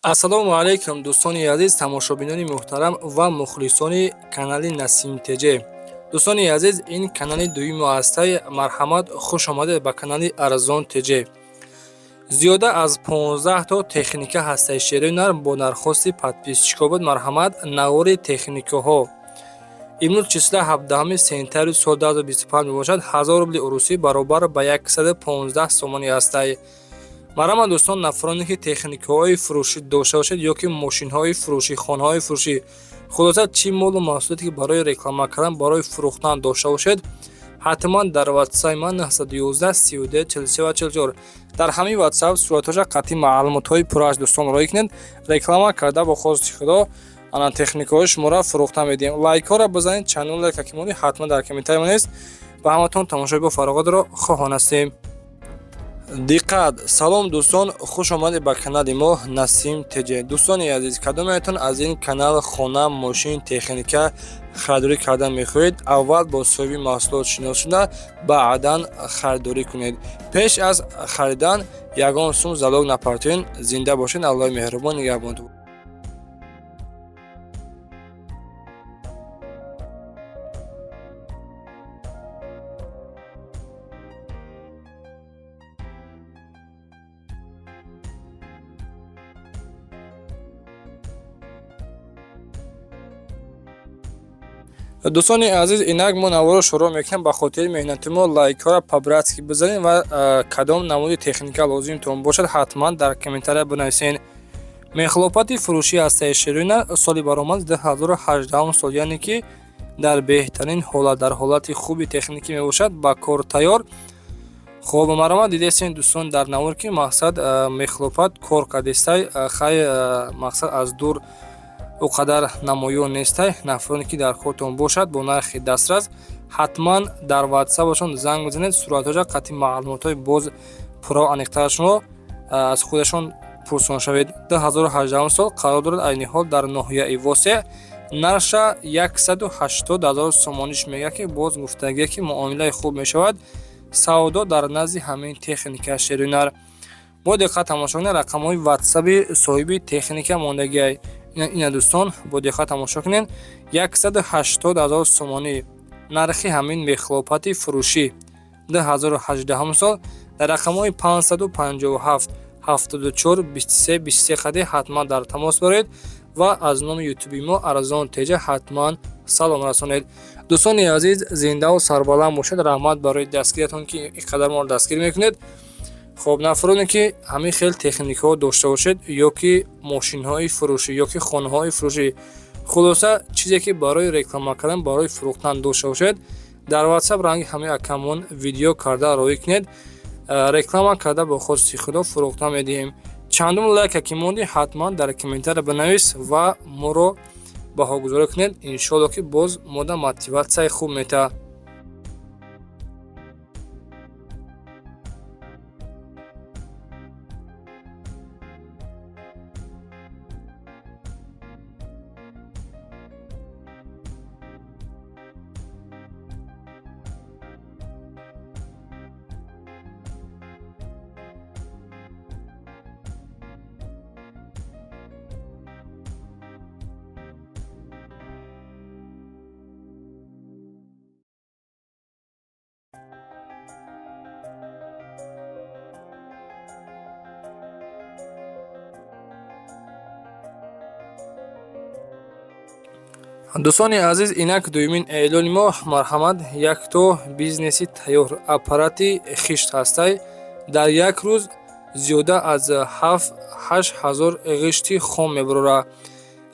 ассалому алайкум дӯстони азиз, тамошобинони муҳтарам ва мухлисони канали Насим ТЖ. Дӯстони азиз, ин канали дуюми ҳастаи марҳамат, хуш омадед ба канали Арзон ТЖ. Зиёда аз 15 то техника ҳастаи шераи нар бо нархости подписчикобод марҳамат навори техникаҳо. имрӯз числа 17 сентябри соли 2025 мебошад. 1000 рубли урусӣ баробар ба 115 сомони ҳастаи. марҳамат дӯстон, нафароне ки техникаҳои фурӯшӣ дошта бошед ё ки мошинҳои фурӯшӣ, хонаҳои фурӯшӣ, хулоса чӣ молу маҳсулоте ки барои реклама кардан, барои фурӯхтан дошта бошед, ҳатман дар WhatsApp ман 911 32 43 ва 44 дар ҳамин WhatsApp суратҳоша қатъи маълумотҳои пурраш дӯстон роӣ кунед. Реклама карда бо хости худо ана техникаҳои шуморо фурӯхта медиҳем. Лайкҳоро бизанед, чанел лайк ки мони ҳатман дар комментария монависед. Ба ҳаматон тамошои бо фароғатро хоҳон ҳастем. диққат! Салом дӯстон, хуш омадед ба канали мо Насим ТЖ. Дӯстони азиз, кадомеатон аз ин канал хона, мошин, техника харидорӣ кардан мехоҳед? Аввал бо соҳиби маҳсулот шинос шуда, баъдан харидорӣ кунед. Пеш аз харидан ягон сум залог напартоен. Зинда бошед. Аллоҳи меҳрубон нигаҳбонтон. дӯстони азиз, инак мо наворо шуруъ мекунем. Ба хотири меҳнати мо лайкҳоро по-братски бизанед ва кадом намуди техника лозимтон бошад ҳатман дар комментария бинависед. мехлопати фурӯшӣ ҳастаи шераи нар соли баромад 2018 сол, яъне ки дар беҳтарин ҳолат, дар ҳолати хуби техникӣ мебошад, ба кор тайёр. хоб марҳамат дидестен дӯстон дар навор ки мақсад мехлопат кор кардестай, хай мақсад аз дур о қадар намоён нестай. нафароне ки дар кортон бошад бо нархи дастрас ҳатман дар WhatsApp-ашон занг бизанед. суратҳоша қатъи маълумотҳои боз пурра аниқтарашонро аз худашон пурсон шавед. 2018 сол қарор дорад айни ҳол дар ноҳияи восеъ нарша 180 000 сомониш мегӯяд ки боз гуфтагие ки муомилаи хуб мешавад савдо дар назди ҳамин техника шераи нар. бо диққат тамошо кунед. рақамҳои WhatsApp-и соҳиби техника мондагиай ина дӯстон, бо диққат тамошо кунед. 180 000 сомонӣ нархи ҳамин мехлопати фурӯшӣ 2018 сол. дар рақамҳои 557 74 23 23 қади ҳатман дар тамос бароед ва аз номи ютуби мо Арзон ТЖ ҳатман салом расонед. дӯстони азиз, зиндаву сарбаланд бошед. раҳмат барои дастгириятон ки ин қадар моро дастгирӣ мекунед. хоб, нафароне ки ҳамин хел техникаҳо дошта бошед ё ки мошинҳои фурӯшӣ ё ки хонаҳои фурӯшӣ, хулоса чизе ки барои реклама кардан, барои фурӯхтан дошта бошед, дар WhatsApp ранги ҳамин аккаунт видео карда роӣ кунед. реклама карда бо хости худо фурӯхта медиҳем. чандум лайка ки монди ҳатман дар комментария бинавис ва моро баҳогузорӣ кунед. иншоалло ки боз мода мотиватсияи хуб метаҳад. дӯстони азиз, инак дуюмин эълони мо марҳамат якто бизнеси тайёр аппарати хишт ҳастай. дар як рӯз зиёда аз 7-8 ҳазор ғишти хом мебарорад.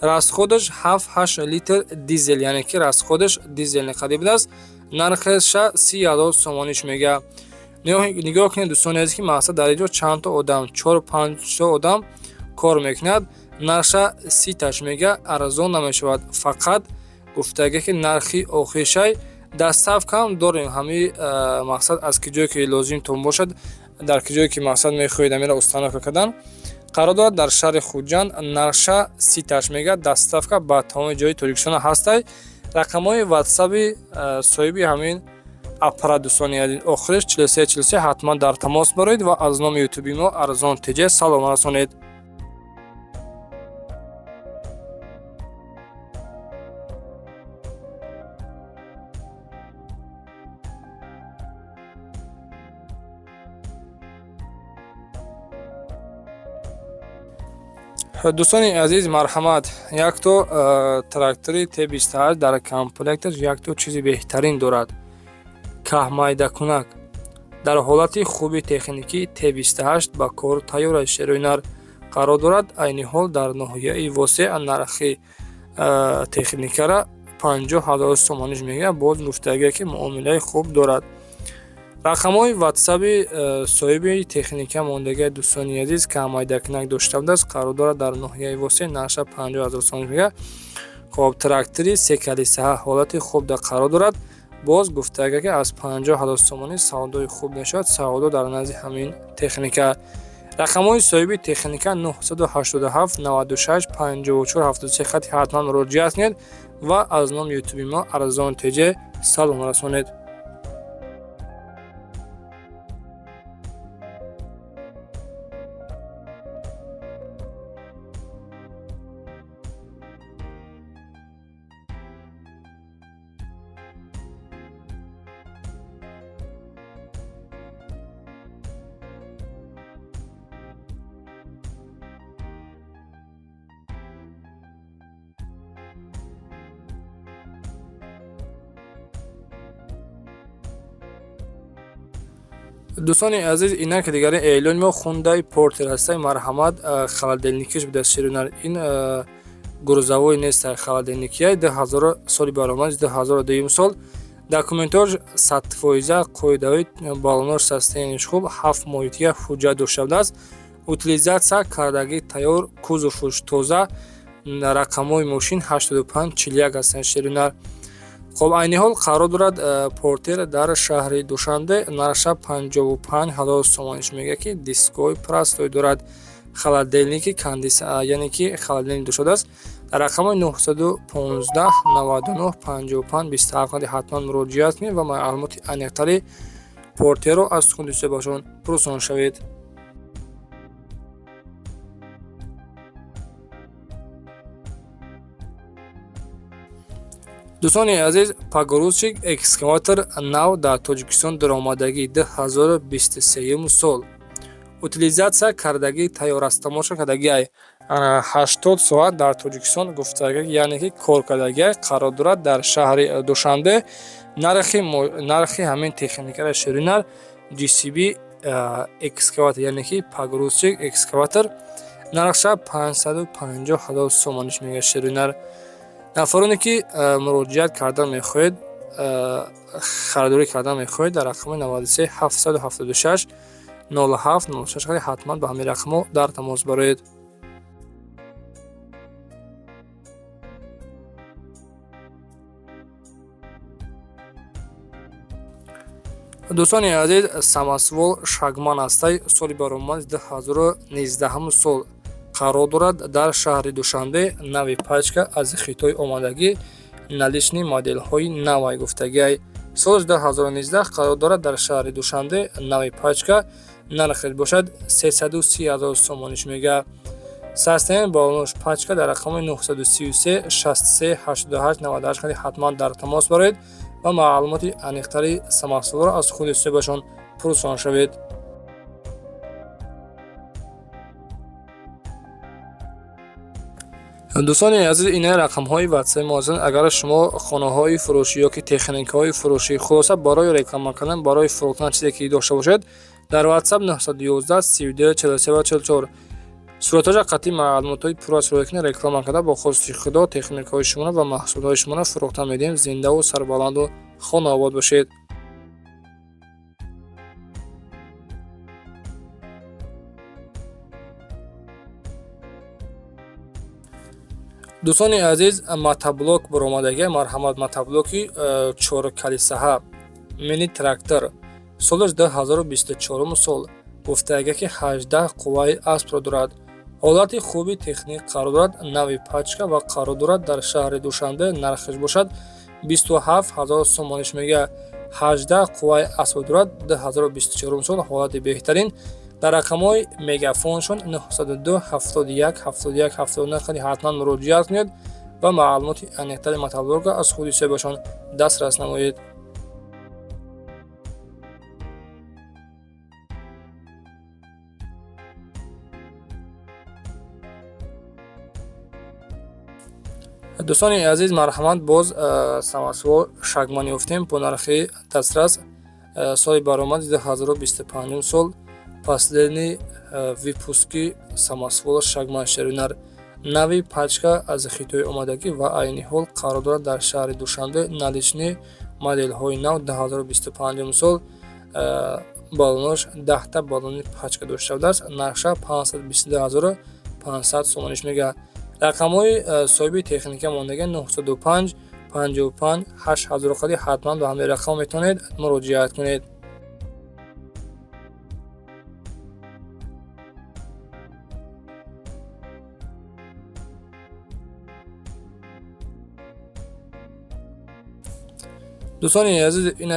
расходаш 7-8 литр дизел, яъне ки расходаш дизел қадим аст. нархеша 30 000 сомониш мегӯяд. нигоҳ кунед дӯстони азиз ки мақсад дар инҷо чандто одам 4-5 одам кор мекунад. нарша 30 таш мегӯяд. арзон намешавад. фақат гуфтаге ки нархи охиршай дастсафкам дорем. ҳамин мақсад аз ки ҷое ки лозимтон бошад, дар ки ҷое ки мақсад мехоҳед амира установка кардан, қарор дорад дар шаҳри хуҷанд. нарша 30 таш мегӯяд. дастсафка ба тамоми ҷои тоҷикистон ҳастай. рақамҳои WhatsApp-и соҳиби ҳамин аппарат дӯстони азиз охириш 43 43 ҳатман дар тамос бароед ва аз номи ютуби мо Арзон ТЖ салом расонед. дӯстони азиз, марҳамат. Як то трактори Т28 дар комплекташ як то чизи беҳтарин дорад. Каҳмайдакунак. дар ҳолати хуби техникӣ Т28 ба кор тайёр аст. Шерӯинар қарор дорад. Айни ҳол дар ноҳияи восеъ нархи техникара 50,000 сомониш мегӯяд. Боз гуфтагие ки муомилаи хуб дорад. рақамҳои ватсаби соҳиби техника мондагии дӯстони азиз каҳмайдакунак дошта будааст. қарор дорад дар ноҳияи восеъ нарша 50,000 сомониш мегӯяд. хоб трактори секалисаҳа ҳолати хуб дар қарор дорад. боз гуфтагие ки аз 50,000 сомонӣ савдои хуб мешавад. савдо дар назди ҳамин техника. рақамҳои соҳиби техника 987 96 54 73 хати ҳатман муроҷиат кунед ва аз номи ютуби мо Арзон ТЖ салом расонед. дӯстони азиз, инак дигари эълони мо хундаи Портер ҳастай. марҳамат, холодильникиш будааст. Шерӯинар ин гурзавои нестай холодильникияй 2000 соли баромад 2002 сол. документош 100% қоидаҳои балонош состоянияш хуб 7 моҳития ҳуҷҷат дошта будааст. утилизатсия кардагӣ тайёр, кузовуш тоза. рақамҳои мошин 8541 ҳастанд. Шерӯинар хоб айни ҳол қарор дорад Портер дар шаҳри Душанбе нарша 55,000 сомониш мегӯяд ки дисткои простой дорад. холодильники яъне ки холодильник дошудааст. рақамҳои 915 99 55 27 ҳатман муроҷиат кунед ва маълумоти аниқтари Портеро аз сухуни дӯстебошон пурсон шавед. дӯстони азиз, погрузчик экскаватор нав дар Тоҷикистон даромадагӣ 2023 сол. утилизатсия кардагӣ тайёр аст. тамоша кардагиай 80 соат дар Тоҷикистон гуфтагӣ яъне ки кор кардагиай қарор дорад дар шаҳри Душанбе. нархи ҳамин техникаро шерӯинар GCB экскаватор яъне ки погрузчик экскаватор нархша 550,000 сомониш мегӯяд. шерӯинар нафароне ки муроҷиат кардан мехоҳед, харидорӣ кардан мехоҳед, дар рақами 93 776 07 06 ҳатман ба ҳамин рақамҳо дар тамос бароед. дӯстони азиз, самосвол Шагман ҳастай. соли баромад 2019 сол. қарор дорад дар шаҳри Душанбе нави пачка аз Хитой омадагӣ налични моделҳои навай гуфтагиай. соли 2019 қарор дорад дар шаҳри Душанбе нави пачка нархеш бошад 330,000 сомониш мегӯяд. состоянияи балонош пачка дар рақамҳои 933 63 88 98 ҳатман дар тамос бароед ва маълумоти аниқтари самосволро аз худи дӯстебошон пурсон шавед. дӯстони азиз, инаи рақамҳои ватсаи мо ҳастанд. агар шумо хонаҳои фурӯшӣ ё ки техникаҳои фурӯшӣ хулоса барои реклама кардан, барои фурӯхтан чизе ки дошта бошед, дар ватсап 911 32 43 44 суратҳои қатъи маълумотҳои пурра сурохи реклама карда бо хости худо техникаҳои шуморо ва маҳсулоти шуморо фурӯхта медиҳем. зиндаву сарбаланду хонаобод бошед. дӯстони азиз, мотоблок баромадагӣ. марҳамат, мотоблоки 4 калисаҳа мини трактор солаш 2024 сол. гуфтагие ки 18 қувваи аспро дорад. ҳолати хуби техник қарор дорад. нави пачка ва қарор дорад дар шаҳри Душанбе нархеш бошад 27,000 сомониш мегӯяд. 18 қувваи аспро дорад. 2024 сол. ҳолати беҳтарин. дар рақамҳои мегафоншон 902 71 71 79 ҳатман муроҷиат кунед ва маълумоти аниқтари мотоблокро аз худи дӯстебошон дастрас намоед. дӯстони азиз, марҳамат, боз самосвол шагман ёфтем бо нархи дастрас. Соли баромад 2025 сол последний випуски самосвол шагман шерунар. Нави пачка аз Хитой омадагӣ ва айни ҳол қарор дорад дар шаҳри Душанбе налични моделҳои нав 2025 сол баллонош 10 баллони пачка дошта шудааст. Нархша 522500 сомониш мегӯяд. рақамҳои соҳиби техника мондагӣ 905 55 8000 қади ҳатман ба ҳамин рақам метавонед муроҷиат кунед. дӯстони азиз, ин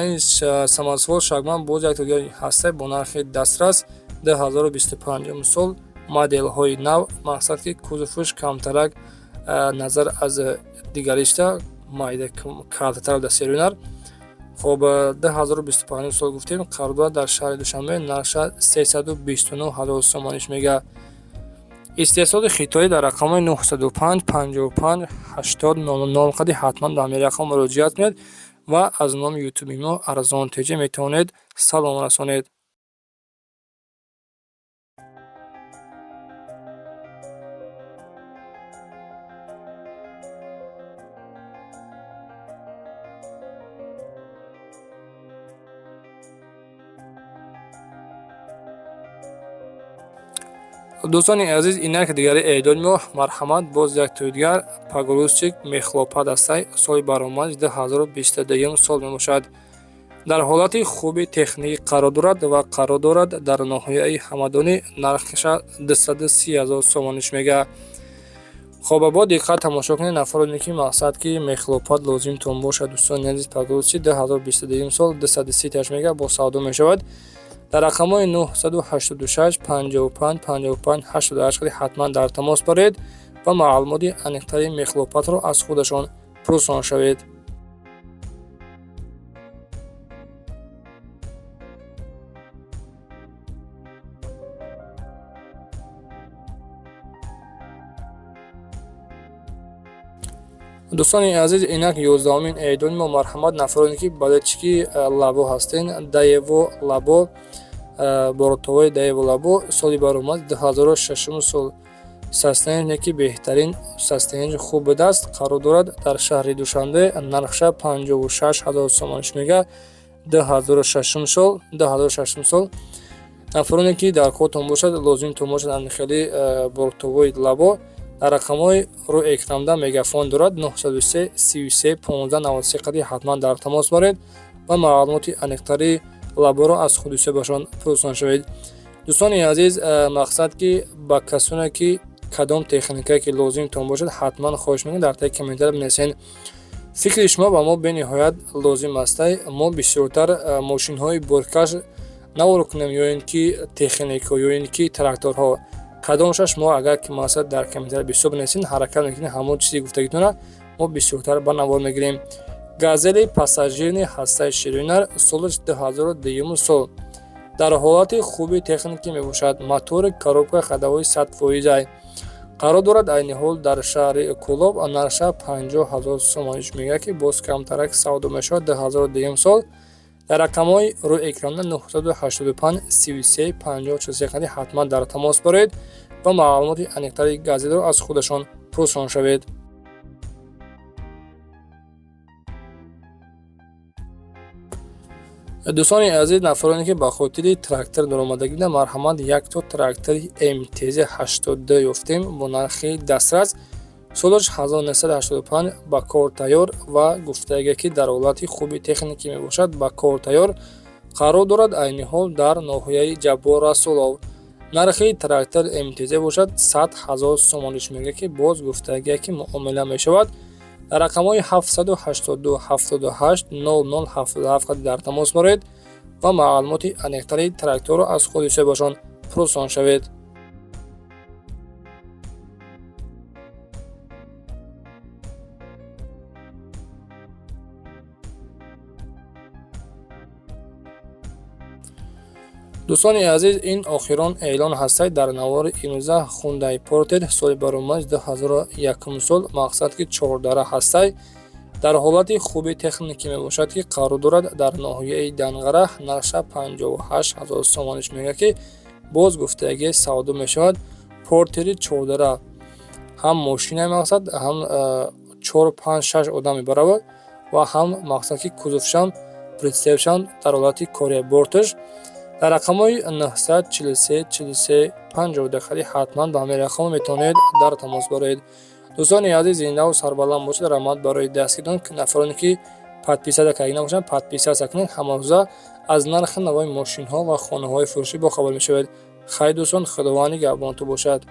самосвол шагман боз як тӯгияи ҳаста бо нархи дастрас 2025 сол моделҳои нав. мақсад ки кузуфуш камтарак назар аз дигаришта майда калтатар да серунар. хоб 2025 сол гуфтем қарор дорад дар шаҳри Душанбе. нархша 329000 сомониш мегӯяд. истеҳсоли Хитой дар рақамҳои 905 55 8000 қади ҳатман ба ҳамин рақам муроҷиат кунед ва аз номи ютуби мо арзон теҷа метавонед салом расонед. дӯстони азиз, инак дигари эъдоди мо. марҳамат, боз як тӯи дигар погрузчик мехлопад астай. соли баромад 2022 сол мебошад. дар ҳолати хуби техникӣ қарор дорад ва қарор дорад дар ноҳияи ҳамадонӣ. нархша 230000 сомониш мегӯяд. хоб бо диққат тамошо кунед. нафароне ки мақсад ки мехлопад лозимтон бошад, дӯстони азиз, погрузчик 2022 сол 230 таш мегӯяд бо савдо мешавад. дар рақамҳои 986 55 55 88 қади ҳатман дар тамос баред ва маълумоти аниқтари мехлопатро аз худашон пурсон шавед. дӯстони азиз, инак 11-умин эъдоди мо. марҳамат, нафароне ки балечки лабо ҳастен, даево лабо, боротовои даево лабо. соли баромад 2006 сол состояние ки беҳтарин состояние хуб будааст. қарор дорад дар шаҳри Душанбе. нархша 56000 сомониш мегӯяд. 2006 сол нафароне ки дар котон бошад, лозимтон бошад анихели боротовои лабо. дар рақамҳои рӯи экранда мегафон дорад. 903 33 15 93 қади ҳатман дар тамос баред ва маълумоти аниқтари лаборо аз худусебашон пурсон шавед. дӯстони азиз, мақсад ки ба касоне ки кадом техникае ки лозимтон бошад, ҳатман хоҳиш мекунем дар таги комментар бинависен. фикри шумо ба мо бениҳоят лозим астай. мо бисёртар мошинҳои боркаш навор кунем ё ин ки техника ё ин ки тракторҳо. кадомша шумо агар ки мақсад дар комментар бисёр бинависен, ҳаракат мекунем ҳамон чизи гуфтагитона мо бисёртар ба навор мегирем. газели пассажирни ҳастаи ширинар соли 2002 сол дар ҳолати хуби техникӣ мебошад. мотори коробка ходовой 100%. қарор дорад айни ҳол дар шаҳри Кӯлоб. нархша 50000 сомониш мегӯяд ки боз камтарак савдо мешавад. 2002 сол дар рақамҳои рӯи экрана 985 33 50 қади ҳатман дар тамос баред ва маълумоти аниқтари газелро аз худашон пурсон шавед. дӯстони азиз, нафароне ки ба хотири трактор даромадагида, марҳамат, якто трактори MTZ-82 ёфтем бо нархи дастрас. солаш 1985 ба кор тайёр ва гуфтааги ки дар ҳолати хуби техникӣ мебошад, ба кор тайёр. қарор дорад айни ҳол дар ноҳияи Ҷаббор Расулов. нархи трактор MTZ бошад 100000 сомониш мегӯяд ки боз гуфтааги ки муомила мешавад. дар рақамҳои 782 78 0077 қади дар тамос боред ва маълумоти аниқтари тракторро аз худи себашон пурсон шавед. дӯстони азиз, ин охирон эълон ҳастаи дар навори имрӯза Hyundai Porter соли баромад 2001 сол мақсад ки 4 дара ҳастай дар ҳолати хуби техникӣ мебошад ки қарор дорад дар ноҳияи Данғара. нарша 58 000 сомониш мегӯяд ки боз гуфтагӣ савдо мешавад. Портери 4 дара ҳам мошинаи мақсад, ҳам 4-5-6 одам мебаравад ва ҳам мақсад ки кузовшам представшам дар ҳолати кори борташ. дар рақамҳои 943 43 50 дақиқаи ҳатман ба ҳамин рақам метавонед дар тамос бароед. дӯстони азиз, зиндаву сарбаланд бошед. рамат барои дастгирдон нафароне ки подписата карда набошанд подписатся кунед. ҳамарӯза аз нархи навои мошинҳо ва хонаҳои фурӯшӣ бохабар мешавед. хайр дӯстон, худованд нигаҳбонтон бошад.